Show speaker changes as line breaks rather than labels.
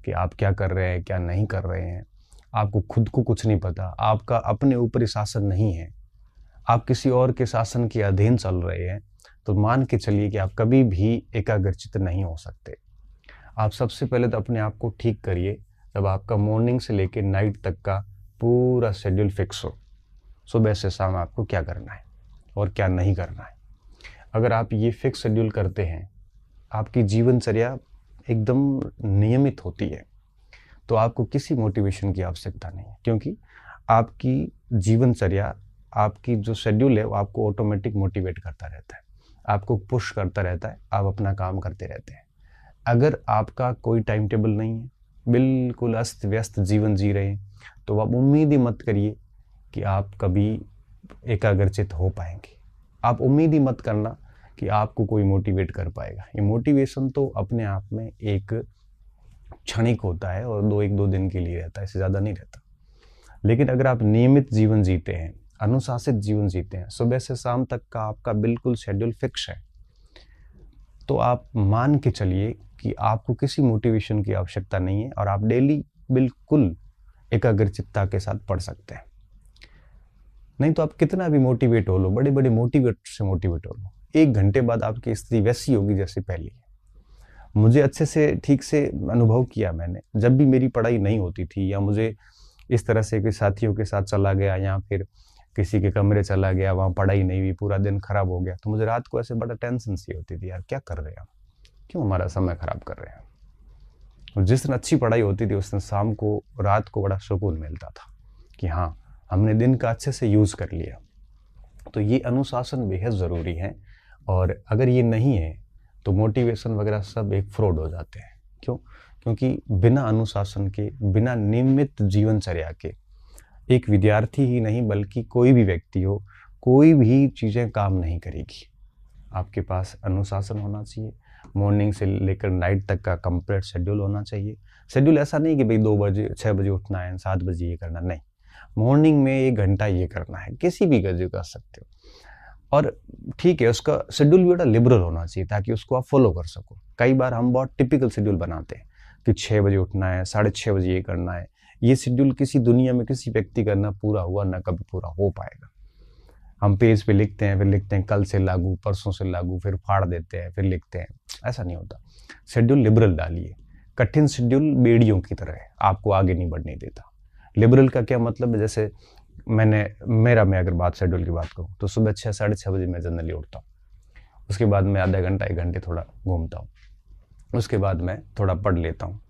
कि आप क्या कर रहे हैं, क्या नहीं कर रहे हैं। आपको खुद को कुछ नहीं पता, आपका अपने ऊपर ही शासन नहीं है, आप किसी और के शासन के अधीन चल रहे हैं, तो मान के चलिए कि आप कभी भी एकाग्रचित्त नहीं हो सकते। आप सबसे पहले तो अपने आप को ठीक करिए, जब आपका मॉर्निंग से लेकर नाइट तक का पूरा शेड्यूल फिक्स हो, सुबह से शाम आपको क्या करना है और क्या नहीं करना है। अगर आप ये फिक्स शेड्यूल करते हैं, आपकी जीवनचर्या एकदम नियमित होती है, तो आपको किसी मोटिवेशन की आवश्यकता नहीं है, क्योंकि आपकी जीवनचर्या, आपकी जो शेड्यूल है वो आपको ऑटोमेटिक मोटिवेट करता रहता है, आपको पुश करता रहता है, आप अपना काम करते रहते हैं। अगर आपका कोई टाइम टेबल नहीं है, बिल्कुल अस्त व्यस्त जीवन जी रहे हैं, तो आप उम्मीद ही मत करिए कि आप कभी एकाग्रचित हो पाएंगे। आप उम्मीद ही मत करना कि आपको कोई मोटिवेट कर पाएगा। ये मोटिवेशन तो अपने आप में एक क्षणिक होता है और एक दो दिन के लिए रहता है, इससे ज़्यादा नहीं रहता। लेकिन अगर आप नियमित जीवन जीते हैं, अनुशासित जीवन जीते हैं, सुबह से शाम तक का आपका बिल्कुल शेड्यूल फिक्स है, तो आप मान के चलिए कि आपको किसी मोटिवेशन की आवश्यकता नहीं है और आप डेली बिल्कुल एकाग्रचित्ता के साथ पढ़ सकते हैं। नहीं तो आप कितना भी मोटिवेट हो लो, बड़े बड़े मोटिवेट से मोटिवेट हो लो, 1 घंटे बाद आपकी स्थिति वैसी होगी जैसी पहली है। मुझे अच्छे से ठीक से अनुभव किया मैंने, जब भी मेरी पढ़ाई नहीं होती थी या मुझे इस तरह से कि साथियों के साथ चला गया या फिर किसी के कमरे चला गया, वहाँ पढ़ाई नहीं हुई, पूरा दिन खराब हो गया, तो मुझे रात को ऐसे बड़ा टेंशन सी होती थी, यार क्या कर रहे हैं हम, क्यों हमारा समय खराब कर रहे हैं। और जिस दिन अच्छी पढ़ाई होती थी उस दिन शाम को, रात को बड़ा सुकून मिलता था कि हाँ, हमने दिन का अच्छे से यूज़ कर लिया। तो ये अनुशासन बेहद ज़रूरी है, और अगर ये नहीं है तो मोटिवेशन वगैरह सब एक फ्रॉड हो जाते हैं। क्यों? क्योंकि बिना अनुशासन के, बिना नियमित जीवनचर्या के, एक विद्यार्थी ही नहीं बल्कि कोई भी व्यक्ति हो, कोई भी चीज़ें काम नहीं करेगी। आपके पास अनुशासन होना चाहिए, मॉर्निंग से लेकर नाइट तक का कंप्लीट शेड्यूल होना चाहिए। शेड्यूल ऐसा नहीं कि भाई 2 बजे 6 बजे उठना है, 7 बजे ये करना, नहीं। मॉर्निंग में 1 घंटा ये करना है, किसी भी गजे कर सकते हो। और ठीक है, उसका शेड्यूल भी बड़ा लिबरल होना चाहिए ताकि उसको आप फॉलो कर सको। कई बार हम बहुत टिपिकल शेड्यूल बनाते हैं कि 6 बजे उठना है, 6:30 बजे ये करना है। ये शेड्यूल किसी दुनिया में किसी व्यक्ति का ना पूरा हुआ ना कभी पूरा हो पाएगा। हम पेज पे लिखते हैं, फिर लिखते हैं कल से लागू, परसों से लागू, फिर फाड़ देते हैं, फिर लिखते हैं, ऐसा नहीं होता। शेड्यूल लिबरल डालिए। कठिन शेड्यूल बेड़ियों की तरह है, आपको आगे नहीं बढ़ने देता। लिबरल का क्या मतलब है, जैसे मैं अगर बात शेड्यूल की बात करूँ तो सुबह 6 साढ़े 6 बजे मैं जनरली उठता हूँ। उसके बाद मैं आधा घंटा 1 घंटे थोड़ा घूमता हूँ, उसके बाद मैं थोड़ा पढ़ लेता हूँ,